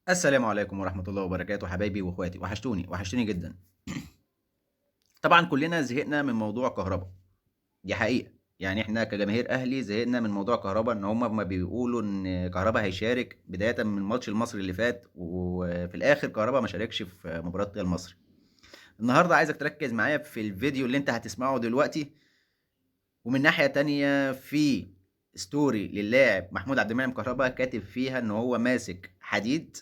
السلام عليكم ورحمة الله وبركاته حبايبي واخواتي، وحشتوني جدا. طبعا كلنا زهقنا من موضوع كهرباء، دي حقيقة. يعني احنا كجماهير اهلي زهقنا من موضوع كهرباء، ان هم ما بيقولوا ان كهرباء هيشارك بداية من الماتش المصري اللي فات، وفي الاخر كهرباء ما شاركش في مباراة ريال المصري. النهاردة عايزك تركز معايا في الفيديو اللي انت هتسمعه دلوقتي. ومن ناحية تانية في ستوري للاعب محمود عبد المنعم كهربا كاتب فيها ان هو ماسك حديد،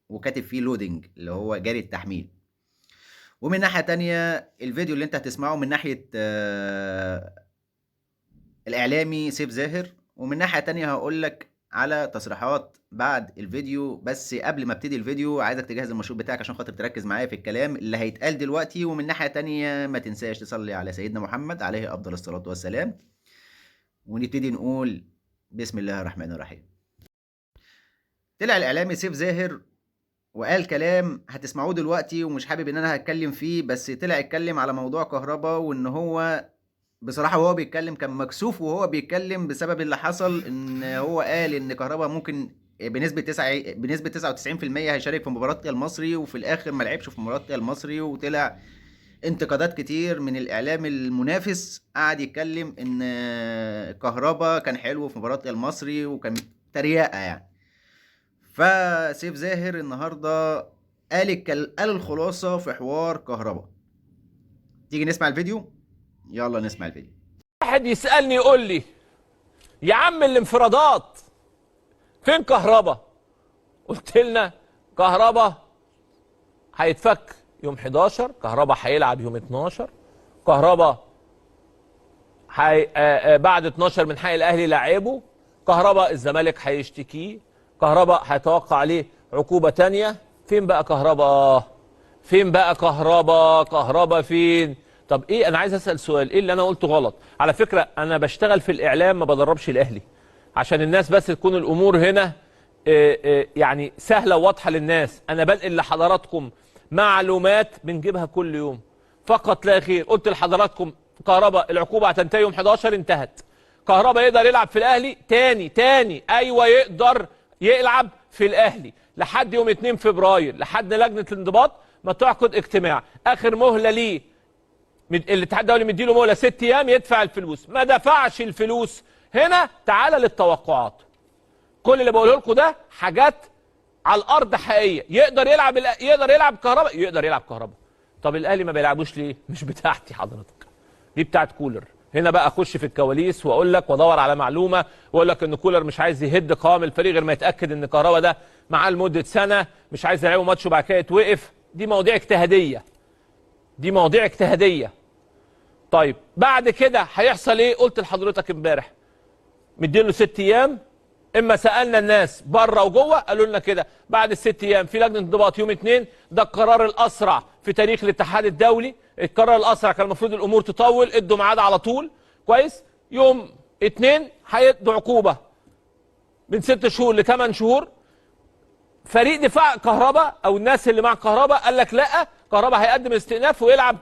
وكاتب فيه لودنج اللي هو جاري التحميل. ومن ناحية تانية الفيديو اللي انت هتسمعه من ناحية الاعلامي سيف زاهر. ومن ناحية تانية هقول لك على تصريحات بعد الفيديو. بس قبل ما ابتدي الفيديو عايزك تجهز المشروب بتاعك عشان خاطر تركز معايا في الكلام اللي هيتقال دلوقتي. ومن ناحية تانية ما تنساش تصلي على سيدنا محمد عليه افضل الصلاة والسلام. ونبتدي نقول بسم الله الرحمن الرحيم. طلع الاعلامي سيف زاهر وقال كلام هتسمعوه دلوقتي، ومش حابب ان انا هتكلم فيه، بس طلع اتكلم على موضوع كهربا، وان هو بصراحة وهو بيتكلم كان مكسوف وهو بيتكلم بسبب اللي حصل. ان هو قال ان كهربا ممكن بنسبة 99% هيشارك في مباراة ريال المصري، وفي الاخر ما لعبش في مباراة ريال المصري. وطلع انتقادات كتير من الاعلام المنافس قعد يتكلم ان كهربا كان حلو في مباراة ريال المصري، وكان تريقة يعني. فسيف زاهر النهارده قال الخلاصه في حوار كهربا. تيجي نسمع الفيديو. يلا نسمع الفيديو. واحد يسألني يقول لي يا عم الانفرادات فين كهربا؟ قلت لنا كهربا هيتفك يوم 11، كهربا هيلعب يوم 12، كهربا بعد 12 من حق الاهلي لاعبه، كهربا الزمالك هيشتكيه، كهربا هيتوقع عليه عقوبة تانية. فين بقى كهربا؟ فين بقى كهربا؟ كهربا فين؟ طب ايه، انا عايز اسال سؤال، ايه اللي انا قلته غلط؟ على فكره انا بشتغل في الاعلام، ما بدربش الاهلي، عشان الناس بس تكون الامور هنا يعني سهله وواضحه للناس. انا بنقل لحضراتكم معلومات بنجيبها كل يوم فقط لا غير. قلت لحضراتكم كهربا العقوبه هتنتهي يوم 11، انتهت. كهربا يقدر يلعب في الاهلي تاني، ايوه يقدر يلعب في الاهلي لحد يوم 2 فبراير، لحد لجنه الانضباط ما تعقد اجتماع. اخر مهله ليه الاتحاد الدولي مديله مهله 6 ايام يدفع الفلوس، ما دفعش الفلوس. هنا تعالى للتوقعات. كل اللي بقوله لكم ده حاجات على الارض حقيقيه. يقدر يلعب كهربا، يقدر يلعب كهربا. طب الاهلي ما بيلعبوش ليه؟ مش بتاعتي حضرتك، دي بتاعت كولر. هنا بقى اخش في الكواليس واقول لك وادور على معلومه واقول لك ان كولر مش عايز يهد قوام الفريق غير ما يتاكد ان كهربا ده معاه لمده سنه، مش عايز يلعبه ماتش وبعد كده يتوقف. دي مواضيع اجتهاديه، دي مواضيع اجتهاديه. طيب بعد كده هيحصل ايه؟ قلت لحضرتك امبارح مديله 6 ايام. اما سالنا الناس بره وجوه قالوا لنا كده، بعد ال6 ايام في لجنه انضباط يوم 2. ده القرار الاسرع في تاريخ الاتحاد الدولي. القرار الاسرع كان المفروض الامور تطول، ادوا ميعاد على طول. كويس، يوم 2 هيدوا عقوبه من 6 شهور ل 8 شهور. فريق دفاع كهربا او الناس اللي مع كهربا قال لك لا، كهربا هيقدم استئناف ويلعب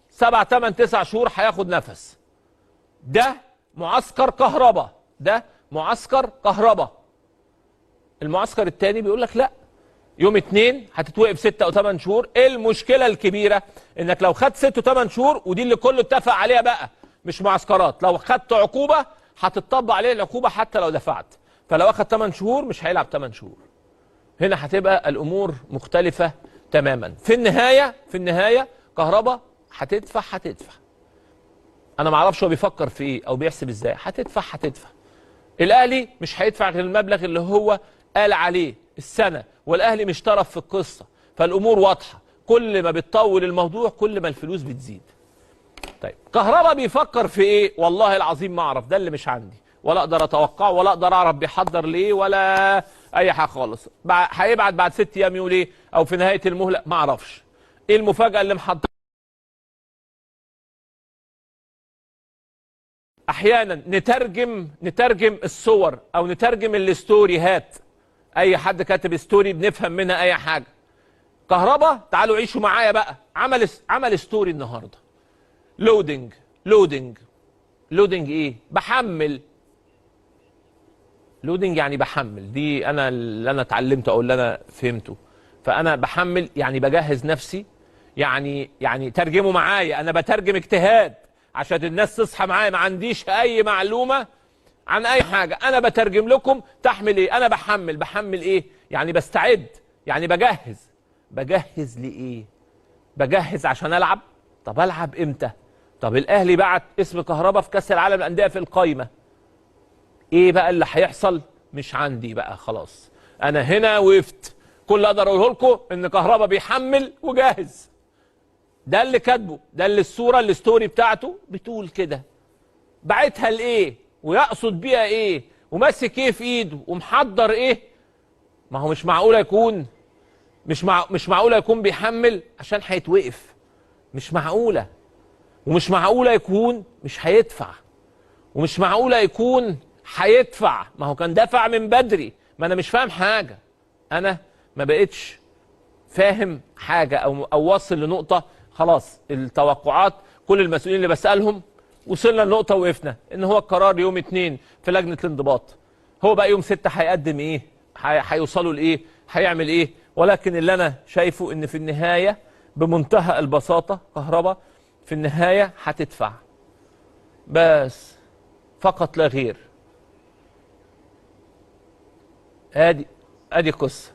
7 8 9 شهور، هياخد نفس. ده معسكر كهربا، ده معسكر كهربا. المعسكر الثاني بيقول لك لا، يوم 2 هتتوقف 6 او 8 شهور. ايه المشكله الكبيره؟ انك لو خدت 6 و8 شهور، ودي اللي كله اتفق عليها بقى، مش معسكرات، لو خدت عقوبه هتطبق عليه العقوبه حتى لو دفعت. فلو اخد 8 شهور مش هيلعب 8 شهور. هنا هتبقى الامور مختلفه تماما. في النهايه كهربا هتدفع. انا ما اعرفش هو بيفكر في ايه او بيحسب ازاي. هتدفع. الاهلي مش هيدفع غير المبلغ اللي هو قال عليه السنه، والاهلي مش طرف في القصه، فالامور واضحه. كل ما بتطول الموضوع كل ما الفلوس بتزيد. طيب كهربا بيفكر في ايه؟ والله العظيم ما اعرف، ده اللي مش عندي، ولا اقدر اتوقع، ولا اقدر اعرف بيحضر ليه، ولا اي حاجه خالص. هيبعت بعد 6 ايام يقول ايه، او في نهايه المهله ما اعرفش. ايه المفاجاه اللي محضر؟ احيانا نترجم الصور او نترجم الستوريهات. اي حد كاتب ستوري بنفهم منها اي حاجه. كهربا تعالوا عيشوا معايا بقى. عمل ستوري النهارده، لودنج. ايه؟ بحمل لودنج يعني بحمل، دي انا اللي انا اتعلمته او اللي انا فهمته. فانا بحمل يعني بجهز نفسي، يعني ترجموا معايا، انا بترجم اجتهاد عشان الناس تصحى معايا، ما عنديش اي معلومه عن اي حاجه، انا بترجم لكم تحمل ايه. انا بحمل ايه؟ يعني بستعد، يعني بجهز لايه؟ بجهز عشان العب. طب العب امتى؟ طب الاهلي بعت اسم كهربا في كاس العالم للانديه في القايمه، ايه بقى اللي هيحصل؟ مش عندي بقى، خلاص انا هنا وقفت. كل اللي اقدر اقوله لكم ان كهربا بيحمل وجاهز، ده اللي كاتبه، ده اللي الصوره الستوري بتاعته بتقول كده. بعتها لايه ويقصد بيها ايه وماسك ايه في ايده ومحضر ايه؟ ما هو مش معقوله يكون بيحمل عشان هيتوقف، مش معقوله. ومش معقوله يكون مش هيدفع، ومش معقوله يكون هيدفع. ما هو كان دفع من بدري. ما انا مش فاهم حاجه، انا ما بقتش فاهم حاجه او واصل لنقطه. خلاص التوقعات، كل المسؤولين اللي بسالهم وصلنا لنقطه وقفنا ان هو القرار يوم 2 في لجنه الانضباط، هو بقى يوم 6 هيقدم ايه، هيوصلوا لايه، هيعمل ايه. ولكن اللي انا شايفه ان في النهايه بمنتهى البساطه كهربا في النهايه هتدفع، بس فقط لا غير. ادي قصه،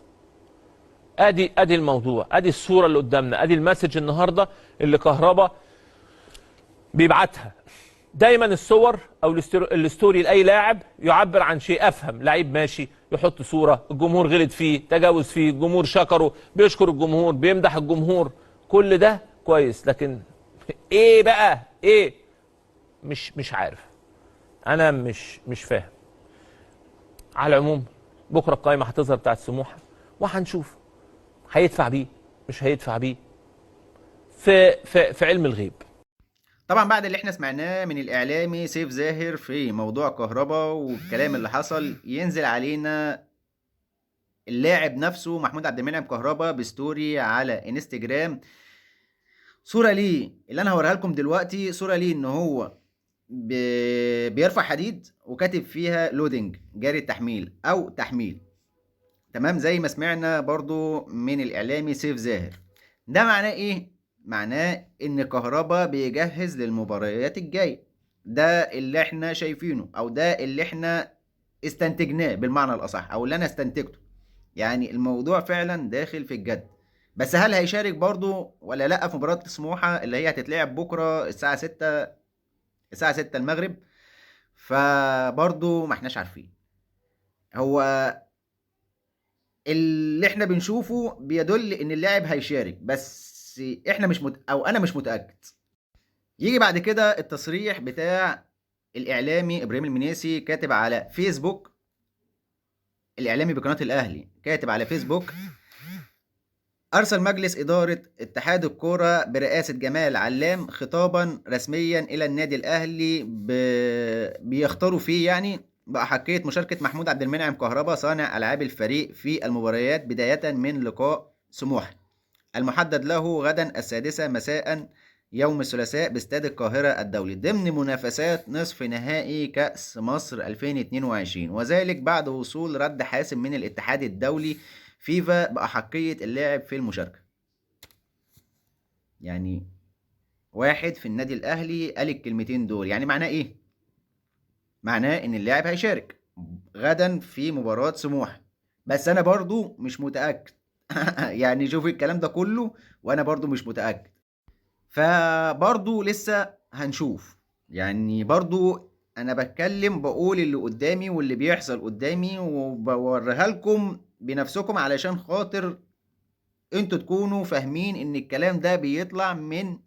ادي الموضوع، ادي الصوره اللي قدامنا، ادي المسج النهارده اللي كهربا بيبعتها. دايما الصور او الستوري لاي لاعب يعبر عن شيء. افهم لعيب ماشي يحط صوره الجمهور غلط فيه، تجاوز فيه، الجمهور شكره، بيشكر الجمهور، بيمدح الجمهور، كل ده كويس. لكن ايه بقى ايه؟ مش عارف، انا مش فاهم. على العموم بكره القائمه هتظهر بتاعت سموحه وهنشوف هيدفع بيه مش هيدفع بيه في علم الغيب. طبعا بعد اللي احنا سمعناه من الاعلامي سيف زاهر في موضوع كهربا والكلام اللي حصل، ينزل علينا اللاعب نفسه محمود عبد المنعم كهربا بستوري على انستجرام، صورة ليه اللي انا هوريها لكم دلوقتي. صورة ليه ان هو بيرفع حديد وكاتب فيها لودنج جاري التحميل او تحميل، تمام، زي ما سمعنا برضو من الاعلامي سيف زاهر. ده معناه ايه؟ معناه ان كهربا بيجهز للمباريات الجاية. ده اللي احنا شايفينه، او ده اللي احنا استنتجناه بالمعنى الاصح، او اللي انا استنتجته. يعني الموضوع فعلا داخل في الجد. بس هل هيشارك برضو ولا لا في مباراة سموحة اللي هي هتتلعب بكرة الساعة 6، الساعة 6 المغرب؟ فبرضو ما احناش عارفين. هو اللي احنا بنشوفه بيدل ان اللاعب هيشارك، بس احنا او انا مش متأكد. يجي بعد كده التصريح بتاع الاعلامي ابراهيم المنيسي، كاتب على فيسبوك، الاعلامي بقناة الاهلي كاتب على فيسبوك: أرسل مجلس إدارة اتحاد الكرة برئاسة جمال علام خطابا رسميا إلى النادي الأهلي بيختاروا فيه يعني بأحقية مشاركة محمود عبد المنعم كهربا صانع ألعاب الفريق في المباريات بداية من لقاء سموحة المحدد له غدا 6 مساء يوم الثلاثاء باستاد القاهرة الدولي ضمن منافسات نصف نهائي كأس مصر 2022، وذلك بعد وصول رد حاسم من الاتحاد الدولي فيفا بأحقية اللاعب في المشاركة. يعني واحد في النادي الأهلي قال الكلمتين دول، يعني معناه إيه؟ معناه إن اللاعب هيشارك غدا في مباراة سموحة، بس أنا برضو مش متأكد. يعني شوف الكلام ده كله وأنا برضو مش متأكد، فبرضو لسه هنشوف. يعني برضو أنا بتكلم بقول اللي قدامي واللي بيحصل قدامي وبوريها لكم بنفسكم علشان خاطر انتوا تكونوا فاهمين ان الكلام ده بيطلع من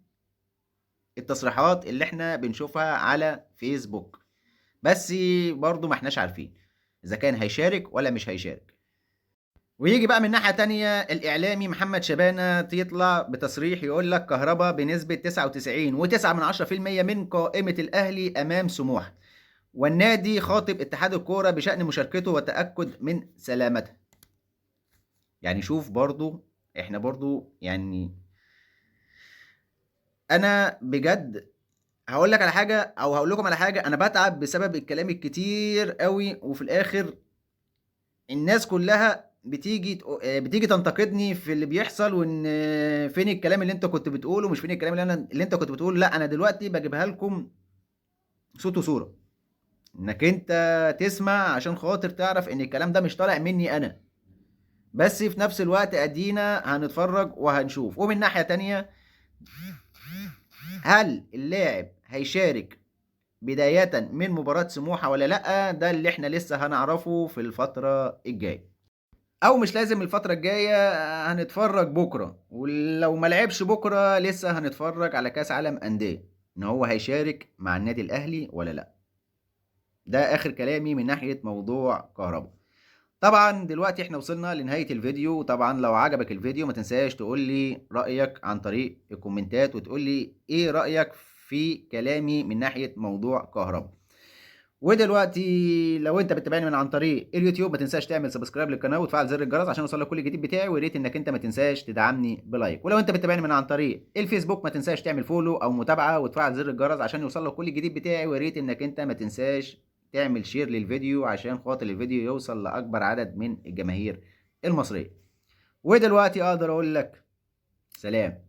التصريحات اللي احنا بنشوفها على فيسبوك. بس برضو ما احناش عارفين اذا كان هيشارك ولا مش هيشارك. ويجي بقى من ناحية تانية الإعلامي محمد شبانة يطلع بتصريح يقول لك كهربا بنسبة 99.9% من قائمة الأهلي أمام سموحة، والنادي خاطب اتحاد الكورة بشأن مشاركته وتأكد من سلامته. يعني شوف برضو احنا برضو يعني انا بجد هقول لك على حاجه، او هقول لكم على حاجه، انا بتعب بسبب الكلام الكتير قوي وفي الاخر الناس كلها بتيجي تنتقدني في اللي بيحصل، وان فين الكلام اللي انت كنت بتقوله، مش فين الكلام اللي انت كنت بتقوله. لا، انا دلوقتي بجيبها لكم صوت وصورة، انك انت تسمع عشان خاطر تعرف ان الكلام ده مش طالع مني انا، بس في نفس الوقت ادينا هنتفرج وهنشوف. ومن ناحية تانية، هل اللاعب هيشارك بداية من مباراة سموحة ولا لأ؟ ده اللي احنا لسه هنعرفه في الفترة الجاية، او مش لازم الفترة الجاية، هنتفرج بكرة. ولو ما لعبش بكرة لسه هنتفرج على كاس عالم أندية ان هو هيشارك مع النادي الاهلي ولا لا. ده اخر كلامي من ناحية موضوع كهربا. طبعا دلوقتي احنا وصلنا لنهاية الفيديو. طبعا لو عجبك الفيديو ما تنساش تقول لي رأيك عن طريق الكومنتات، وتقول لي ايه رأيك في كلامي من ناحية موضوع كهربا. ودلوقتي لو انت بتتابعني من عن طريق اليوتيوب ما تنساش تعمل سبسكرايب للقناه وتفعل زر الجرس عشان يوصلك كل جديد بتاعي. ويا ريت انك انت ما تنساش تدعمني بلايك. ولو انت بتتابعني من عن طريق الفيسبوك ما تنساش تعمل فولو او متابعه وتفعل زر الجرس عشان يوصلك كل جديد بتاعي. ويا ريت انك انت ما تنساش تعمل شير للفيديو عشان خاطر الفيديو يوصل لاكبر عدد من الجماهير المصريه. ودلوقتي اقدر اقول لك سلام.